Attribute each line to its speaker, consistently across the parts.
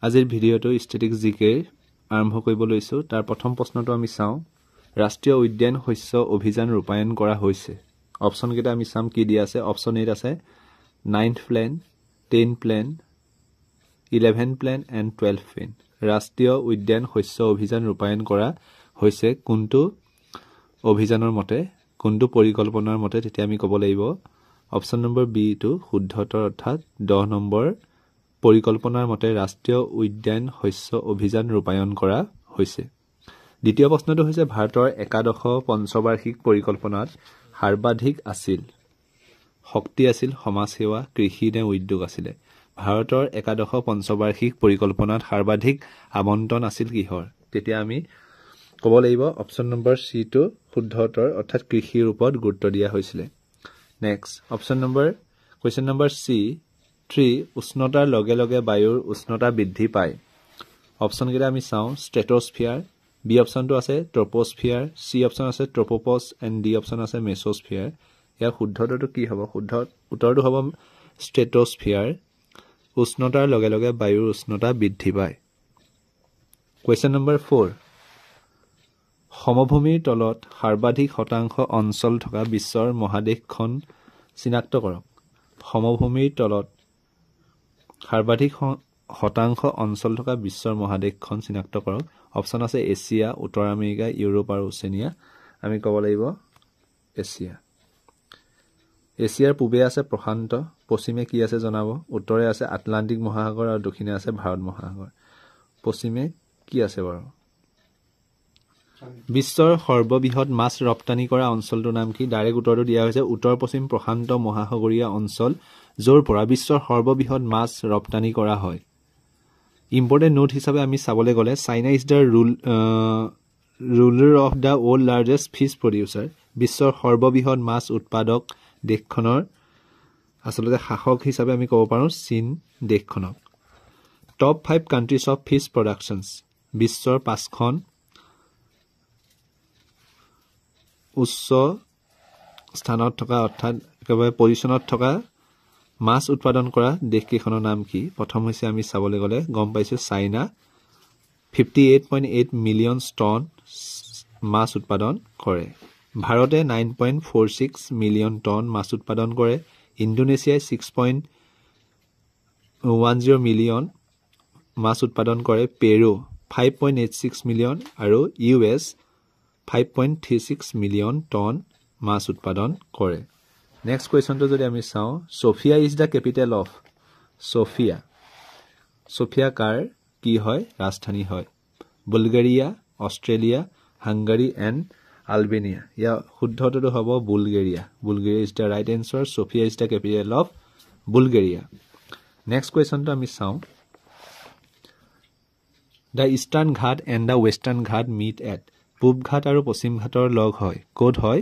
Speaker 1: আজিৰ ভিডিঅ'টো ষ্টেটিক জিকে আৰম্ভ কৰিব লৈছো তাৰ প্ৰথম প্ৰশ্নটো আমি চাওঁ ৰাষ্ট্ৰীয় উদ্যান শস্য অভিযান ৰূপায়ণ কৰা হৈছে অপচন কেইটা আমি চাম কি দিয়া আছে অপচন 8 আছে 9th plan 10 plan 11 plan and 12 plan ৰাষ্ট্ৰীয় উদ্যান শস্য অভিযান ৰূপায়ণ কৰা হৈছে কোনটো অভিযানৰ মতে কোনটো পৰিকল্পনাৰ মতে তেতিয়া আমি ক'ব লাগিব অপচন নম্বৰ বি টু শুদ্ধতৰ অৰ্থাৎ 10 নম্বৰ পৰিকল্পনাৰ মতে ৰাষ্ট্ৰীয় উদ্যান শস্য অভিযান ৰূপায়ণ কৰা হৈছে দ্বিতীয় প্ৰশ্নটো হৈছে ভাৰতৰ একাদশ পঞ্চবাৰ্ষিক পৰিকল্পনাত সৰ্বাধিক আছিল শক্তি আছিল সমাজ সেৱা কৃষি নে উদ্যোগ আছিল ভাৰতৰ একাদশ পঞ্চবাৰ্ষিক পৰিকল্পনাত সৰ্বাধিক আবণ্টন আছিল কিহৰ তেতিয়া আমি ক'ব লাগিব অপচন নম্বৰ সি টু শুদ্ধতৰ অৰ্থাৎ কৃষিৰ ওপৰত গুৰুত্ব দিয়া হৈছিল next option number question number C 3 উষ্ণতাৰ লগে লগে বায়ুৰ উষ্ণতা বৃদ্ধি পায় অপচন কেইটা আমি চাওঁ স্ট্ৰেটোস্ফিয়াৰ বি অপচনটো আছে ট্ৰপোস্ফিয়াৰ সি অপচন আছে ট্ৰপোপছ এণ্ড ডি অপচন আছে মেছোস্ফিয়াৰ ইয়াৰ শুদ্ধটো কি হ'ব শুদ্ধ উত্তৰটো হ'ব স্ট্ৰেটোস্ফিয়াৰ উষ্ণতাৰ লগে লগে বায়ুৰ উষ্ণতা বৃদ্ধি পায় কোৱেশ্চন নম্বৰ 4 সমভূমিৰ তলত সৰ্বাধিক শতাংশ অঞ্চল থকা বিশ্বৰ মহাদেশখন চিনাক্ত কৰক সমভূমিৰ তলত সৰ্বাধিক শতাংশ অঞ্চল থকা বিশ্বৰ মহাদেশখন চিনাক্ত কৰক অপচন আছে এছিয়া উত্তৰ আমেৰিকা ইউৰোপ আৰু ওচেনিয়া আমি ক'ব লাগিব এছিয়া এছিয়াৰ পূবে আছে প্ৰশান্ত পশ্চিমে কি আছে জনাব উত্তৰে আছে আটলান্টিক মহাসাগৰ আৰু দক্ষিণে আছে ভাৰত মহাসাগৰ পশ্চিমে কি আছে বাৰু বিশ্বৰ সৰ্ববৃহৎ মাছ ৰপ্তানি কৰা অঞ্চলটোৰ নাম কি ডাইৰেক্ট উত্তৰটো দিয়া হৈছে উত্তৰ পশ্চিম প্ৰশান্ত মহাসাগৰীয় অঞ্চল য'ৰ পৰা বিশ্বৰ সৰ্ববৃহৎ মাছ ৰপ্তানি কৰা হয় ইম্পৰ্টেণ্ট নোট হিচাপে আমি চাবলৈ গ'লে China is the ruler of the world largest fish producer বিশ্বৰ সৰ্ববৃহৎ মাছ উৎপাদক দেশখনৰ আচলতে শাসক হিচাপে আমি ক'ব পাৰোঁ চীন দেশখনক টপ 5 কাণ্ট্ৰিজ অফ ফিছ প্ৰডাকশ্যনছ বিশ্বৰ 5খন উচ্চ স্থানত থকা অৰ্থাৎ একেবাৰে পজিশ্যনত থকা মাছ উৎপাদন কৰা দেশকেইখনৰ নাম কি প্ৰথম হৈছে আমি চাবলৈ গ'লে গম পাইছোঁ চাইনা 58.8 মিলিয়ন টন মাছ উৎপাদন কৰে ভাৰতে 9.46 মিলিয়ন টন মাছ উৎপাদন কৰে ইণ্ডোনেছিয়াই 6.10 মিলিয়ন মাছ উৎপাদন কৰে পেৰু 5.86 মিলিয়ন আৰু ইউএছ 5.36 মিলিয়ন টন মাছ উৎপাদন কৰে নেক্সট কুৱেশ্যনটো যদি আমি চাওঁ Sofia is the capital of Sofia কাৰ কি হয় ৰাজধানী হয় Bulgaria Australia Hungary and Albania ইয়াৰ শুদ্ধটো হ'ব Bulgaria is the right answer Sofia is the capital of Bulgaria next কুৱেশ্যনটো আমি চাওঁ the eastern Ghat and the western Ghat meet at পূব ঘাট আৰু পশ্চিম ঘাটৰ লগ হয় ক'ত হয়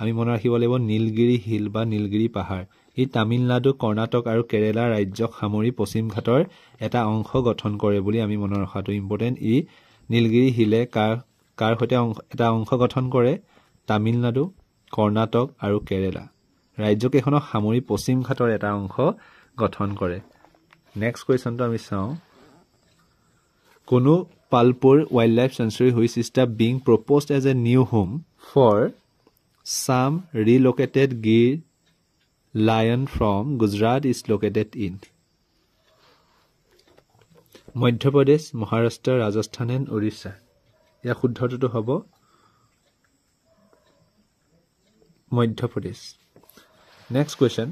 Speaker 1: আমি মনত ৰাখিব লাগিব নীলগিৰি হিল বা নীলগিৰি পাহাৰ ই তামিলনাডু কৰ্ণাটক আৰু কেৰেলা ৰাজ্যক সামৰি পশ্চিম ঘাটৰ এটা অংশ গঠন কৰে বুলি আমি মনত ৰখাটো ইম্পৰ্টেণ্ট ই নীলগিৰি হিলে কাৰ সৈতে এটা অংশ গঠন কৰে তামিলনাডু কৰ্ণাটক আৰু কেৰেলা ৰাজ্যকেইখনক সামৰি পশ্চিম ঘাটৰ এটা অংশ গঠন কৰে নেক্সট কুৱেশ্যনটো আমি চাওঁ কোনো Palpur wildlife sanctuary which is the being proposed as a new home for some relocated Gir lion from Gujarat is located in Madhya Pradesh, Maharashtra, Rajasthan and Orissa. ইয়াৰ শুদ্ধটো হ'ব Madhya Pradesh. Next question.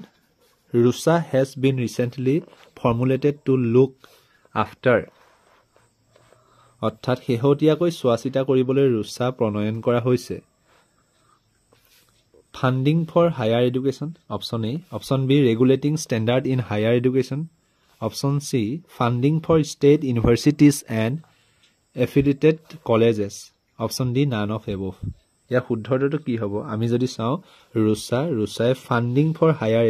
Speaker 1: Rusa has been recently formulated to look after অৰ্থাৎ শেহতীয়াকৈ চোৱাচিতা কৰিবলৈ ৰুছা প্ৰণয়ন কৰা হৈছে Funding for higher education, option A. Option B, regulating standard in higher education. Option C, funding for state universities and affiliated colleges. Option D, none of above. ইয়াৰ শুদ্ধটো কি হ'ব আমি যদি চাওঁ ৰুছাই ফান্ডিং ফৰ হায়াৰ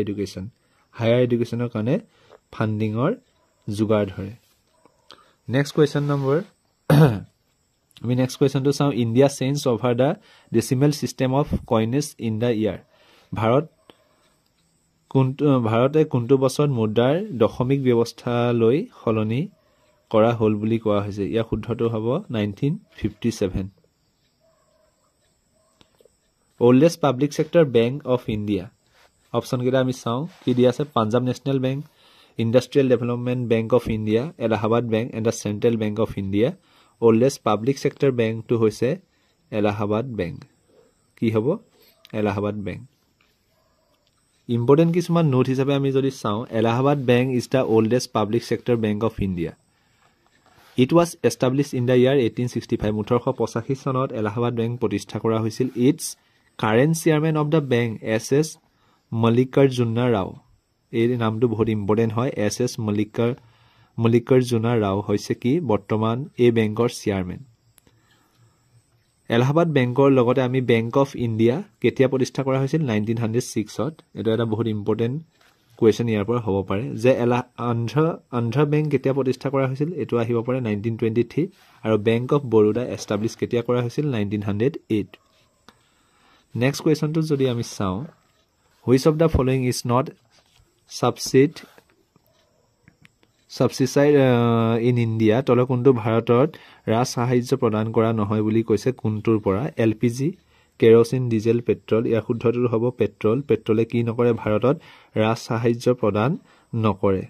Speaker 1: এডুকেশ্যনৰ কাৰণে ফান্ডিঙৰ যোগাৰ ধৰে নেক্সট কুৱেশ্যন নম্বৰ আমি নেক্সট কুৱেশ্যনটো চাওঁ India change over the decimal system of coinage in the year ভাৰতে কোনটো বছৰত মুদ্ৰাৰ দশমিক ব্যৱস্থালৈ সলনি কৰা হ'ল বুলি কোৱা হৈছে ইয়াৰ শুদ্ধটো হ'ব 1957 oldest public sector bank of India option কেইটা আমি চাওঁ কি দিয়া আছে Punjab national bank industrial development bank of India Allahabad bank and the central bank of India oldest public sector bank to হৈছে এলাহাবাদ বেংক কি হ'ব এলাহাবাদ বেংক ইম্পৰ্টেন্ট কিছুমান নোট হিচাপে আমি যদি চাওঁ Allahabad bank is the oldest public sector bank of India It was established in the year 1865 1885 চনত Allahabad bank প্ৰতিষ্ঠা কৰা হৈছিল its current chairman of the bank SS Mallikarjuna Rao এই নামটো বহুত ইম্পৰ্টেন্ট হয় SS Mallikarjuna Rao হৈছে কি বৰ্তমান এই বেংকৰ চেয়াৰম্যান এলাহাবাদ বেংকৰ লগতে আমি বেংক অফ ইণ্ডিয়া কেতিয়া প্ৰতিষ্ঠা কৰা হৈছিল 1906 ত এটা এটা বহুত ইম্পৰ্টেন্ট কোৱেশ্চন ইয়াৰ পৰা হ'ব পাৰে যে আন্ধ্ৰা বেংক কেতিয়া প্ৰতিষ্ঠা কৰা হৈছিল এটো আহিব পাৰে 1923 আৰু বেংক অফ বৰোডা এষ্টাব্লিছ কেতিয়া কৰা হৈছিল 1908 নেক্সট কোৱেশ্চনটো যদি আমি চাওঁ which of the following is not subsidized in India তলে কোনটো ভাৰতত ৰাজ সাহায্য প্ৰদান কৰা নহয় বুলি কৈছে কোনটোৰ পৰা LPG কেৰোচিন ডিজেল পেট্ৰল ইয়াৰ শুদ্ধটো হ'ব পেট্ৰলে কি নকৰে ভাৰতত ৰাজ সাহায্য প্ৰদান নকৰে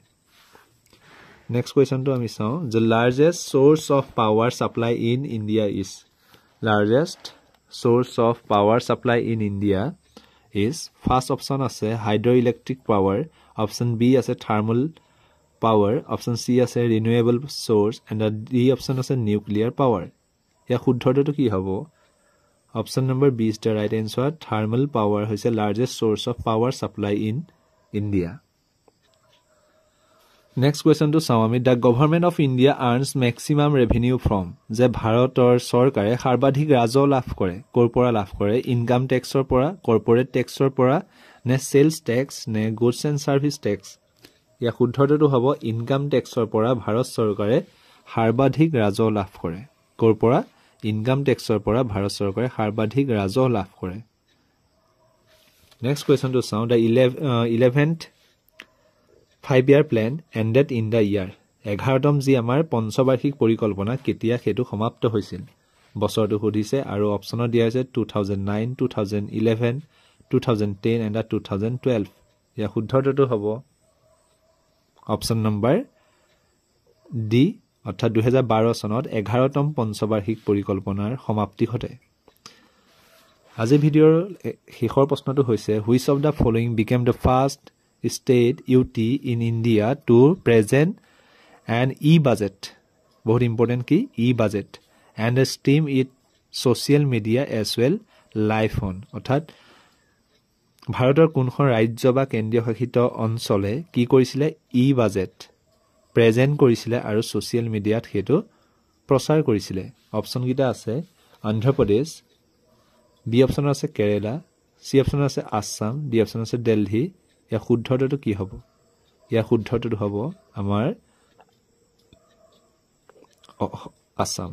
Speaker 1: নেক্সট কোৱেশ্চনটো আমি চাওঁ the largest source of power supply in India is largest source of power supply in India is first option আছে hydroelectric power option B আছে thermal power option C আছে renewable source and the D option আছে nuclear power ইয়াৰ শুদ্ধটো কি হ'ব Option number B is the right answer. Thermal power is the largest source of power supply in India. Next question to Sawami. The government of India earns maximum revenue from যে ভাৰতৰ চৰকাৰে সৰ্বাধিক ৰাজহ লাভ কৰে কৰ পৰা লাভ কৰে ইনকাম টেক্সৰ পৰা কৰ্পোৰেট টেক্সৰ পৰা নে সেলস টেক্স নে গুডস এণ্ড সাৰ্ভিস টেক্স ইয়াৰ শুদ্ধটো হ'ব ইনকাম টেক্সৰ পৰা ভাৰত চৰকাৰে সৰ্বাধিক ৰাজহ লাভ কৰে কৰ পৰা ইনকাম টেক্সৰ পৰা ভাৰত চৰকাৰে সৰ্বাধিক ৰাজহ লাভ কৰে নেক্সট কোৱেশ্চন টু চাওঁ দা 11th 5-year plan ended in the year 11তম যি আমাৰ পঞ্চবাৰ্ষিক পৰিকল্পনা কেতিয়া হেতু সমাপ্ত হৈছিল বছৰটো সুধিছে আৰু অপচনত দিয়া আছে 2009 2011 2010 and 2012 ইয়া শুদ্ধটো হ'ব অপচন নম্বৰ ডি অৰ্থাৎ 2012 চনত 11তম পঞ্চবাৰ্ষিক পৰিকল্পনাৰ সমাপ্তি ঘটে আজি ভিডিঅৰ শেষৰ প্ৰশ্নটো হৈছে which of the following became the first state UT in India to present an e-budget বহুত ইম্পৰ্টেন্ট কি e-budget and stream it social media as well live on অৰ্থাৎ ভাৰতৰ কোনখন ৰাজ্য বা কেন্দ্ৰীয় শাসিত অঞ্চলে কি কৰিছিলে e-budget প্ৰেজেন্ট কৰিছিলে আৰু সোশ্যাল মিডিয়াত হেতু প্ৰচাৰ কৰিছিলে অপচন কিটা আছে অন্ধ্ৰ প্ৰদেশ বি অপচন আছে কেৰালা সি অপচন আছে আসাম ডি অপচন আছে দিল্লী ইয়া শুদ্ধটো কি হ'ব ইয়া শুদ্ধটো হ'ব আমাৰ আসাম